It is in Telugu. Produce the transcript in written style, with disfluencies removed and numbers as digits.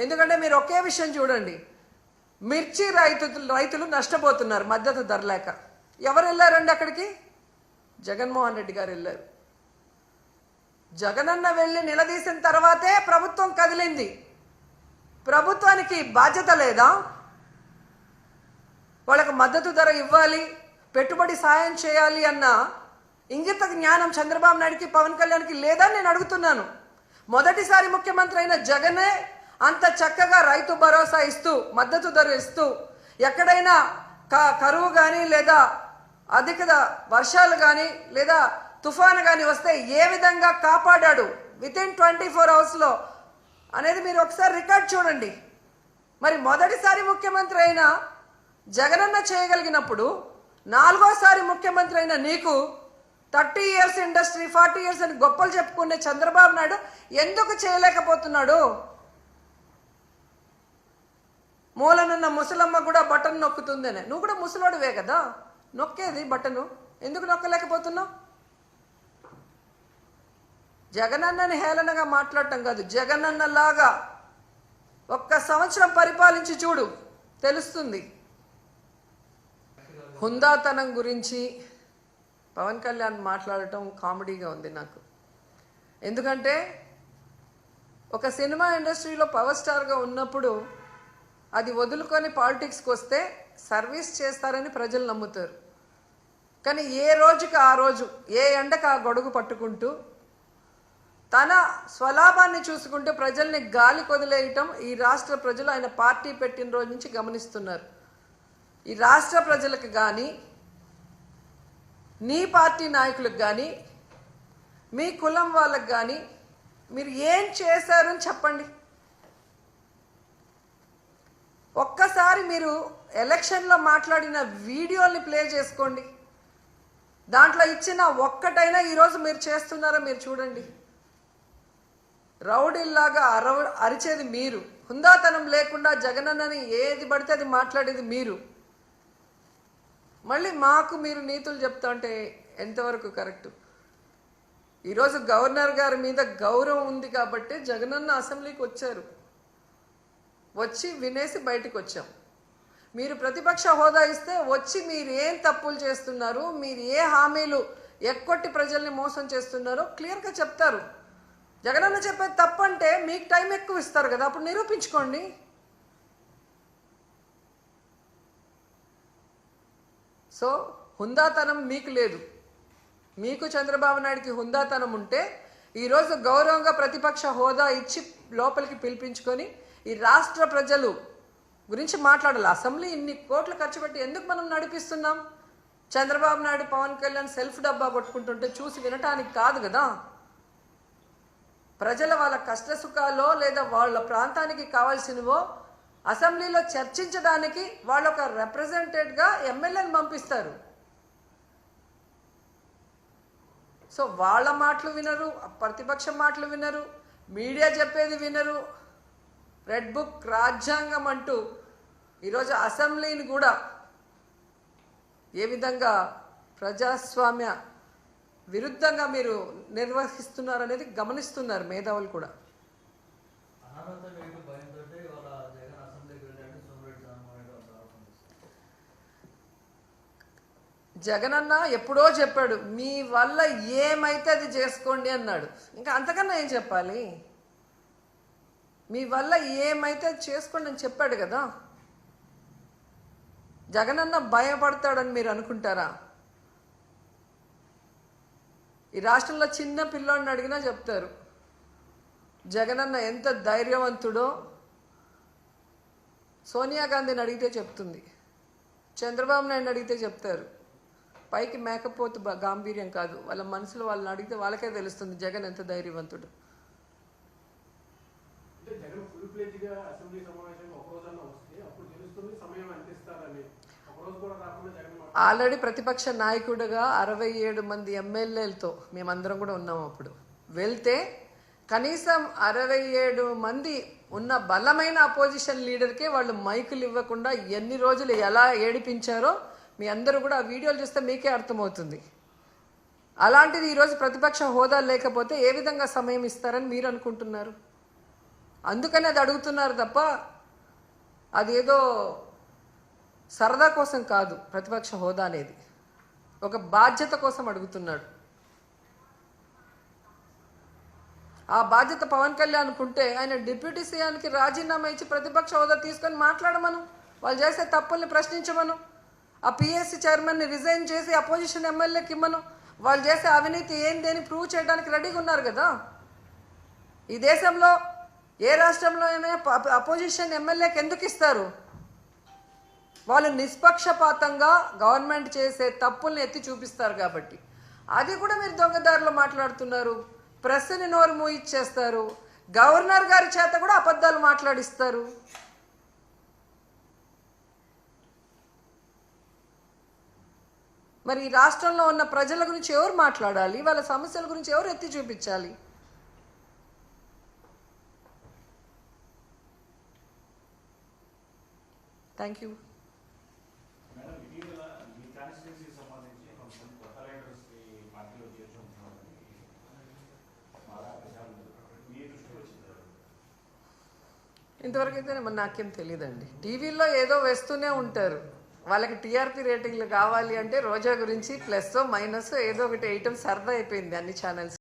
ఎందుకంటే మీరు ఒకే విషయం చూడండి, మిర్చి రైతులు నష్టపోతున్నారు మద్దతు ధర లేక. ఎవరు వెళ్ళారండి అక్కడికి? జగన్మోహన్ రెడ్డి గారు వెళ్ళారు. జగనన్న వెళ్ళి నిలదీసిన తర్వాతే ప్రభుత్వం కదిలింది. ప్రభుత్వానికి బాధ్యత లేదా? వాళ్ళకు మద్దతు ధర ఇవ్వాలి, పెట్టుబడి సాయం చేయాలి అన్న ఇంగిత జ్ఞానం చంద్రబాబు నాయుడికి, పవన్ కళ్యాణ్కి లేదా నేను అడుగుతున్నాను. మొదటిసారి ముఖ్యమంత్రి అయిన జగనే అంత చక్కగా రైతు భరోసా ఇస్తూ, మద్దతు ధర ఇస్తూ, ఎక్కడైనా కరువు కానీ లేదా అధిక వర్షాలు కానీ లేదా తుఫాను కానీ వస్తే ఏ విధంగా కాపాడాడు వితిన్ 24 అవర్స్లో అనేది మీరు ఒకసారి రికార్డ్ చూడండి. మరి మొదటిసారి ముఖ్యమంత్రి అయిన జగనన్న చేయగలిగినప్పుడు 4వ సారి ముఖ్యమంత్రి అయిన నీకు 30 ఇయర్స్ ఇండస్ట్రీ, 40 ఇయర్స్ అని గొప్పలు చెప్పుకునే చంద్రబాబు నాయుడు ఎందుకు చేయలేకపోతున్నాడు? మూలనున్న ముసలమ్మ కూడా బటన్ నొక్కుతుందనే, నువ్వు కూడా ముసలోడివే కదా, నొక్కేది బటను, ఎందుకు నొక్కలేకపోతున్నావు? జగనన్నని హేళనగా మాట్లాడటం కాదు, జగనన్నలాగా 1 సంవత్సరం పరిపాలించి చూడు, తెలుస్తుంది. హుందాతనం గురించి పవన్ కళ్యాణ్ మాట్లాడటం కామెడీగా ఉంది నాకు. ఎందుకంటే ఒక సినిమా ఇండస్ట్రీలో పవర్ స్టార్గా ఉన్నప్పుడు అది వదులుకొని పాలిటిక్స్కి వస్తే సర్వీస్ చేస్తారని ప్రజలు నమ్ముతారు. కానీ ఏ రోజుకి ఆ రోజు, ఏ ఎండకు ఆ గొడుగు పట్టుకుంటూ తన స్వలాభాన్ని చూసుకుంటూ ప్రజల్ని గాలి కొదిలేయటం ఈ రాష్ట్ర ప్రజలు ఆయన పార్టీ పెట్టిన రోజు నుంచి గమనిస్తున్నారు. ఈ రాష్ట్ర ప్రజలకు కానీ, నీ పార్టీ నాయకులకు కానీ, మీ కులం వాళ్ళకు కానీ మీరు ఏం చేశారని చెప్పండి. ఒక్కసారి మీరు ఎలక్షన్లో మాట్లాడిన వీడియోల్ని ప్లే చేసుకోండి. దాంట్లో ఇచ్చిన ఒక్కటైనా ఈరోజు మీరు చేస్తున్నారో మీరు చూడండి. రౌడీల్లాగా అరిచేది మీరు, హుందాతనం లేకుండా జగనన్నని ఏది పడితే అది మాట్లాడేది మీరు. మళ్ళీ మాకు మీరు నీతులు చెప్తా అంటే ఎంతవరకు కరెక్టు? ఈరోజు గవర్నర్ గారి మీద గౌరవం ఉంది కాబట్టి జగనన్న అసెంబ్లీకి వచ్చారు, వచ్చి వినేసి బయటకు వచ్చాం. మీరు ప్రతిపక్ష హోదా ఇస్తే వచ్చి మీరు ఏం తప్పులు చేస్తున్నారు, మీరు ఏ హామీలు ఎక్కొట్టి ప్రజల్ని మోసం చేస్తున్నారో క్లియర్గా చెప్తారు. జగనన్న చెప్పేది తప్పంటే మీకు టైం ఎక్కువ ఇస్తారు కదా, అప్పుడు నిరూపించుకోండి. సో హుందాతనం మీకు లేదు. మీకు చంద్రబాబు నాయుడికి హుందాతనం ఉంటే ఈరోజు గౌరవంగా ప్రతిపక్ష హోదా ఇచ్చి లోపలికి పిలిపించుకొని ఈ రాష్ట్ర ప్రజలు గురించి మాట్లాడాలి. అసెంబ్లీ ఇన్ని కోట్లు ఖర్చు పెట్టి ఎందుకు మనం నడిపిస్తున్నాం? చంద్రబాబు నాయుడు, పవన్ కళ్యాణ్ సెల్ఫ్ డబ్బా కొట్టుకుంటుంటే చూసి వినటానికి కాదు కదా. ప్రజల వాళ్ళ కష్ట సుఖాలో లేదా వాళ్ళ ప్రాంతానికి కావాల్సినవో అసెంబ్లీలో చర్చించడానికి వాళ్ళు ఒక రిప్రజెంటేటివ్గా ఎమ్మెల్యేని పంపిస్తారు. సో వాళ్ళ మాటలు వినరు, ప్రతిపక్ష మాటలు వినరు, మీడియా చెప్పేది వినరు. రెడ్ బుక్ రాజ్యాంగం అంటూ ఈరోజు అసెంబ్లీని కూడా ఏ విధంగా ప్రజాస్వామ్య విరుద్ధంగా మీరు నిర్వహిస్తున్నారనేది గమనిస్తున్నారు మేధావులు కూడా. జగనన్న ఎప్పుడో చెప్పాడు, మీ వల్ల ఏమైతే అది చేసుకోండి అన్నాడు. ఇంకా అంతకన్నా ఏం చెప్పాలి? మీ వల్ల ఏమైతే చేసుకోండి అని చెప్పాడు కదా. జగనన్న భయపడతాడని మీరు అనుకుంటారా? ఈ రాష్ట్రంలో చిన్న పిల్లోడిని అడిగినా చెప్తారు జగనన్న ఎంత ధైర్యవంతుడో. సోనియా గాంధీని అడిగితే చెప్తుంది, చంద్రబాబు నాయుడు అడిగితే చెప్తారు. పైకి మేకపోతు గాంభీర్యం కాదు, వాళ్ళ మనసులో వాళ్ళని అడిగితే వాళ్ళకే తెలుస్తుంది జగన్ ఎంత ధైర్యవంతుడు. ఆల్రెడీ ప్రతిపక్ష నాయకుడిగా 67 మంది ఎమ్మెల్యేలతో మేమందరం కూడా ఉన్నాం. అప్పుడు వెళ్తే కనీసం 67 మంది ఉన్న బలమైన అపోజిషన్ లీడర్కే వాళ్ళు మైకులు ఇవ్వకుండా ఎన్ని రోజులు ఎలా ఏడిపించారో మీ అందరూ కూడా ఆ వీడియోలు చూస్తే మీకే అర్థమవుతుంది. అలాంటిది ఈరోజు ప్రతిపక్ష హోదా లేకపోతే ఏ విధంగా సమయం ఇస్తారని మీరు అనుకుంటున్నారు? అందుకని అది అడుగుతున్నారు తప్ప అదేదో సరదా కోసం కాదు. ప్రతిపక్ష హోదా అనేది ఒక బాధ్యత కోసం అడుగుతున్నాడు. ఆ బాధ్యత పవన్ కళ్యాణ్ అనుకుంటే ఆయన డిప్యూటీ సీఎంకి రాజీనామా ఇచ్చి ప్రతిపక్ష హోదా తీసుకొని మాట్లాడమను, వాళ్ళు చేసే తప్పుల్ని ప్రశ్నించమను, ఆ పిఎస్సి చైర్మన్ని రిజైన్ చేసి అపోజిషన్ ఎమ్మెల్యేకి ఇమ్మను, వాళ్ళు చేసే అవినీతి ఏంటి అని ప్రూవ్ చేయడానికి రెడీగా ఉన్నారు కదా. ఈ దేశంలో ఏ రాష్ట్రంలో అయినా అపోజిషన్ ఎమ్మెల్యేకి ఎందుకు ఇస్తారు? వాళ్ళు నిష్పక్షపాతంగా గవర్నమెంట్ చేసే తప్పుల్ని ఎత్తి చూపిస్తారు కాబట్టి. అది కూడా మీరు దొంగదారిలో మాట్లాడుతున్నారు. ప్రెస్ని నోరు మూయిచ్చేస్తారు. గవర్నర్ గారి చేత కూడా అబద్ధాలు మాట్లాడిస్తారు. మరి ఈ రాష్ట్రంలో ఉన్న ప్రజల గురించి ఎవరు మాట్లాడాలి? వాళ్ళ సమస్యల గురించి ఎవరు ఎత్తి చూపించాలి? Thank you. ఇంతవరకు అయితే నాకేం తెలియదండి. టీవీలో ఏదో వేస్తూనే ఉంటారు. వాళ్ళకి టీఆర్పీ రేటింగ్లు కావాలి అంటే రోజా గురించి ప్లస్ మైనస్ ఏదో ఒకటి వేయటం సరదా అయిపోయింది అన్ని ఛానల్స్.